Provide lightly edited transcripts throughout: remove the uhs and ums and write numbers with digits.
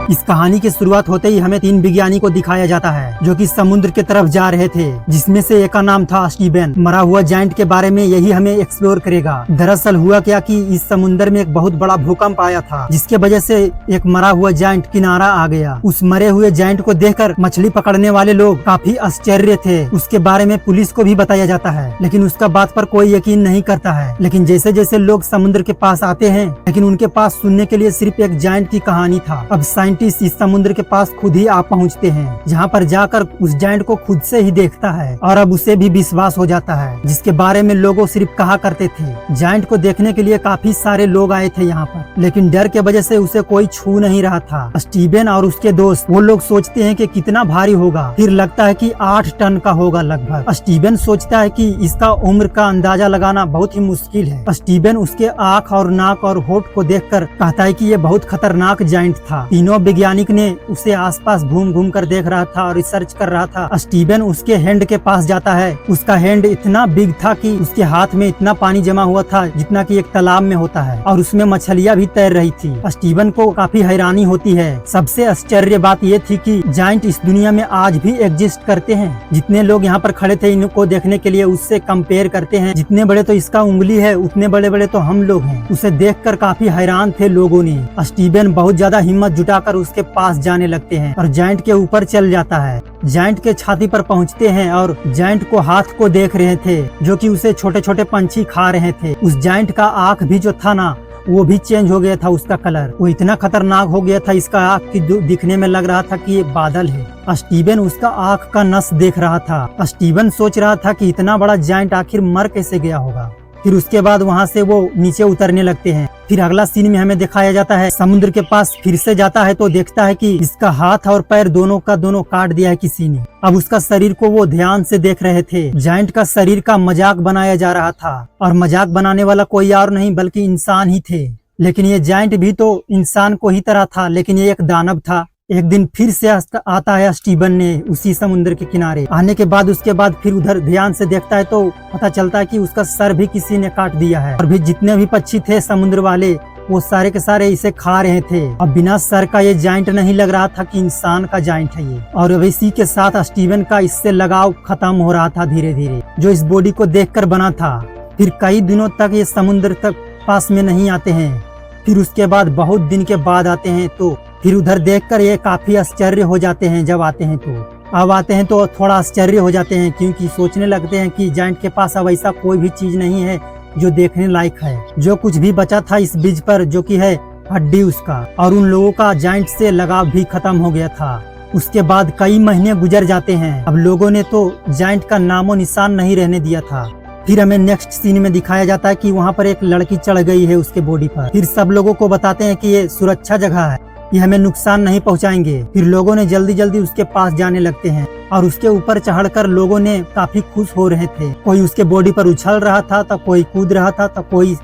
इस कहानी की शुरुआत होते ही हमें 3 विज्ञानी को दिखाया जाता है जो कि समुद्र की तरफ जा रहे थे, जिसमें से एक का नाम था स्टीवन। मरा हुआ जायंट के बारे में यही हमें एक्सप्लोर करेगा। दरअसल हुआ क्या कि इस समुद्र में एक बहुत बड़ा भूकंप आया था, जिसके वजह से एक मरा हुआ जायंट किनारा आ गया। उस मरे हुए जायंट को देखकर मछली पकड़ने वाले लोग काफी आश्चर्य थे। उसके बारे में पुलिस को भी बताया जाता है, लेकिन उसका बात पर कोई यकीन नहीं करता है। लेकिन जैसे जैसे लोग समुद्र के पास आते हैं, लेकिन उनके पास सुनने के लिए सिर्फ एक जायंट की कहानी था। अब साइंटिस्ट इस समुद्र के पास खुद ही आ पहुंचते हैं, जहां पर जाकर उस जायंट को खुद से ही देखता है और अब उसे भी विश्वास हो जाता है, जिसके बारे में लोगों सिर्फ कहा करते थे। जायंट को देखने के लिए काफी सारे लोग आए थे यहाँ पर, लेकिन डर के वजह से उसे कोई छू नहीं रहा था। स्टीवन और उसके दोस्त वो लोग सोचते हैं कि कितना भारी होगा, फिर लगता है कि 8 टन का होगा लगभग। स्टीवन सोचता है कि इसका उम्र का अंदाजा लगाना बहुत ही मुश्किल है। स्टीवन उसके आँख और नाक और होठ को देखकर कहता है कि ये बहुत खतरनाक जायंट था। तीनों वैज्ञानिक ने उसे आसपास घूम घूम कर देख रहा था और रिसर्च कर रहा था। स्टीवन उसके हैंड के पास जाता है। उसका हैंड इतना बिग था कि उसके हाथ में इतना पानी जमा हुआ था जितना कि एक तालाब में होता है, और उसमें मछलियां भी तैर रही थी। स्टीवन को काफी हैरानी होती है। सबसे आश्चर्य बात ये थी कि जायंट इस दुनिया में आज भी एग्जिस्ट करते हैं। जितने लोग यहाँ पर खड़े थे इनको देखने के लिए उससे कंपेयर करते हैं, जितने बड़े तो इसका उंगली है उतने बड़े बड़े तो हम लोग हैं। उसे देखकर काफी हैरान थे लोगों ने। स्टीवन बहुत ज्यादा हिम्मत जुटाकर उसके पास जाने लगते हैं और जायंट के ऊपर चल जाता है। जायंट के छाती पर पहुंचते हैं और जायंट को हाथ को देख रहे थे जो कि उसे छोटे छोटे पंछी खा रहे थे। उस जायंट का आँख भी जो था ना, वो भी चेंज हो गया था। उसका कलर वो इतना खतरनाक हो गया था, इसका आँख की दिखने में लग रहा था कि ये बादल है। स्टीवन उसका आँख का नस देख रहा था। स्टीवन सोच रहा था कि इतना बड़ा जायंट आखिर मर कैसे गया होगा। फिर उसके बाद वहाँ से वो नीचे उतरने लगते हैं। फिर अगला सीन में हमें दिखाया जाता है समुद्र के पास फिर से जाता है तो देखता है कि इसका हाथ और पैर दोनों का दोनों काट दिया है किसी ने। अब उसका शरीर को वो ध्यान से देख रहे थे। जायंट का शरीर का मजाक बनाया जा रहा था, और मजाक बनाने वाला कोई और नहीं बल्कि इंसान ही थे। लेकिन ये जायंट भी तो इंसान को ही तरह था, लेकिन ये एक दानव था। एक दिन फिर से आता है स्टीवन ने उसी समुद्र के किनारे। आने के बाद उसके बाद फिर उधर ध्यान से देखता है तो पता चलता है कि उसका सर भी किसी ने काट दिया है, और भी जितने भी पक्षी थे समुद्र वाले वो सारे के सारे इसे खा रहे थे। अब बिना सर का ये जायंट नहीं लग रहा था कि इंसान का जायंट है ये। और इसी के साथ स्टीवन का इससे लगाव खत्म हो रहा था धीरे धीरे, जो इस बॉडी को देखकर बना था। फिर कई दिनों तक ये समुद्र तक पास में नहीं आते हैं। फिर उसके बाद बहुत दिन के बाद आते हैं तो फिर उधर देखकर ये काफी आश्चर्य हो जाते हैं। जब आते हैं तो अब आते हैं तो थोड़ा आश्चर्य हो जाते हैं, क्योंकि सोचने लगते हैं कि जायंट के पास अब ऐसा कोई भी चीज नहीं है जो देखने लायक है। जो कुछ भी बचा था इस बीच पर जो कि है हड्डी उसका, और उन लोगों का जायंट से लगाव भी खत्म हो गया था। उसके बाद कई महीने गुजर जाते हैं। अब लोगों ने तो जायंट का नामो निशान नहीं रहने दिया था। फिर हमें नेक्स्ट सीन में दिखाया जाता है कि वहाँ पर एक लड़की चढ़ गई है उसके बॉडी पर। फिर सब लोगों को बताते हैं कि ये सुरक्षा जगह है, ये हमें नुकसान नहीं पहुंचाएंगे। फिर लोगों ने जल्दी जल्दी उसके पास जाने लगते हैं, और उसके ऊपर चढ़कर लोगों ने काफी खुश हो रहे थे। कोई उसके बॉडी पर उछल रहा था तो कोई कूद रहा था तो कोई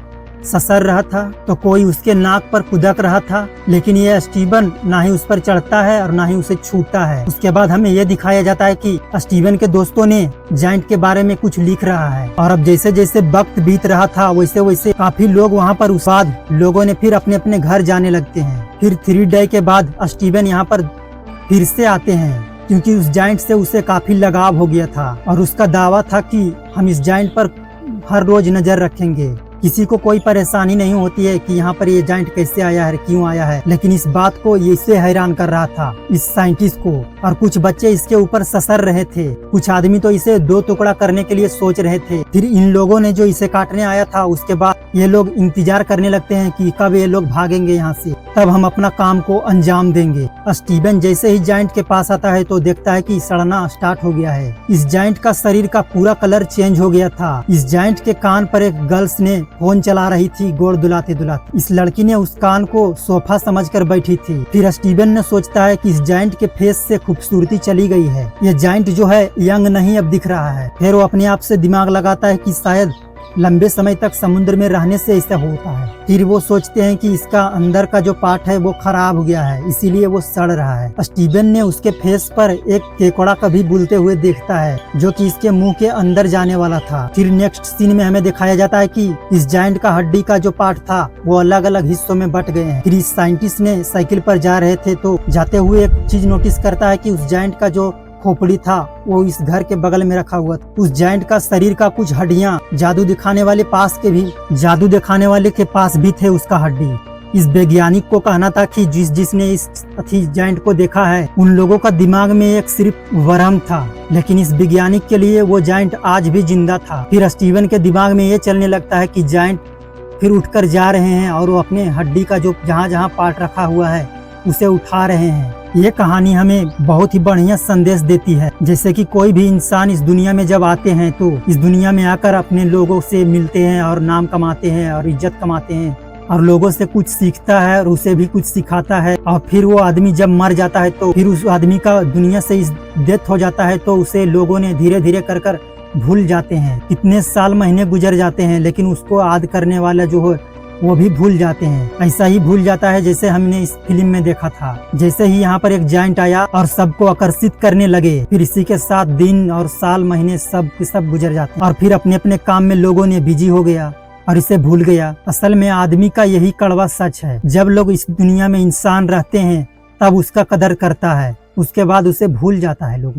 ससर रहा था तो कोई उसके नाक पर कुदक रहा था। लेकिन ये स्टीवन ना ही उस पर चढ़ता है और ना ही उसे छूता है। उसके बाद हमें यह दिखाया जाता है कि स्टीवन के दोस्तों ने जायंट के बारे में कुछ लिख रहा है, और अब जैसे जैसे वक्त बीत रहा था वैसे वैसे काफी लोग वहाँ पर उस बाद लोगों ने फिर अपने अपने घर जाने लगते हैं। फिर 3 डे के बाद स्टीवन यहाँ पर फिर से आते हैं, क्योंकि उस जायंट से उसे काफी लगाव हो गया था, और उसका दावा था कि हम इस जायंट पर हर रोज नजर रखेंगे। किसी को कोई परेशानी नहीं होती है कि यहाँ पर ये जायंट कैसे आया है, क्यों आया है, लेकिन इस बात को ये इससे हैरान कर रहा था इस साइंटिस्ट को। और कुछ बच्चे इसके ऊपर ससर रहे थे, कुछ आदमी तो इसे 2 टुकड़ा करने के लिए सोच रहे थे। फिर इन लोगों ने जो इसे काटने आया था उसके बाद ये लोग इंतजार करने लगते हैं कि कब ये लोग भागेंगे यहाँ से, तब हम अपना काम को अंजाम देंगे। स्टीवन जैसे ही जायंट के पास आता है तो देखता है कि सड़ना स्टार्ट हो गया है। इस जायंट का शरीर का पूरा कलर चेंज हो गया था। इस जायंट के कान पर एक गर्ल्स ने फोन चला रही थी गोड़ दुलाते दुलाते। इस लड़की ने उस कान को सोफा समझकर बैठी थी। फिर स्टीवन ने सोचता है कि इस जायंट के फेस से खूबसूरती चली गई है, ये जायंट जो है यंग नहीं अब दिख रहा है। फिर वो अपने आप से दिमाग लगाता है कि शायद लंबे समय तक समुद्र में रहने से ऐसा होता है। फिर वो सोचते हैं कि इसका अंदर का जो पार्ट है वो खराब हो गया है, इसीलिए वो सड़ रहा है। स्टीवन ने उसके फेस पर एक केकड़ा कभी बुलते हुए देखता है जो कि इसके मुंह के अंदर जाने वाला था। फिर नेक्स्ट सीन में हमें दिखाया जाता है कि इस जायंट का हड्डी का जो पार्ट था वो अलग अलग हिस्सों में बट गए हैं। फिर इस साइंटिस्ट ने साइकिल पर जा रहे थे तो जाते हुए एक चीज नोटिस करता है कि उस जायंट का जो खोपड़ी था वो इस घर के बगल में रखा हुआ था। उस जायंट का शरीर का कुछ हड्डियां जादू दिखाने वाले के पास भी थे उसका हड्डी। इस वैज्ञानिक को कहना था कि जिसने इस जायंट को देखा है उन लोगों का दिमाग में एक सिर्फ वरम था, लेकिन इस वैज्ञानिक के लिए वो जायंट आज भी जिंदा था। फिर स्टीवन के दिमाग में ये चलने लगता है कि जायंट फिर उठकर जा रहे हैं और वो अपने हड्डी का जो जहाँ पार्ट रखा हुआ है उसे उठा रहे हैं। ये कहानी हमें बहुत ही बढ़िया संदेश देती है, जैसे कि कोई भी इंसान इस दुनिया में जब आते हैं तो इस दुनिया में आकर अपने लोगों से मिलते हैं और नाम कमाते हैं और इज्जत कमाते हैं और लोगों से कुछ सीखता है और उसे भी कुछ सिखाता है। और फिर वो आदमी जब मर जाता है तो फिर उस आदमी का दुनिया से इस डेथ हो जाता है तो उसे लोगों ने धीरे धीरे कर भूल जाते हैं। कितने साल महीने गुजर जाते हैं लेकिन उसको याद करने वाला जो है वो भी भूल जाते हैं। ऐसा ही भूल जाता है जैसे हमने इस फिल्म में देखा था। जैसे ही यहाँ पर एक जायंट आया और सबको आकर्षित करने लगे, फिर इसी के साथ दिन और साल महीने सब के सब गुजर जाते हैं और फिर अपने अपने काम में लोगों ने बिजी हो गया और इसे भूल गया। असल में आदमी का यही कड़वा सच है, जब लोग इस दुनिया में इंसान रहते हैं तब उसका कदर करता है, उसके बाद उसे भूल जाता है लोग।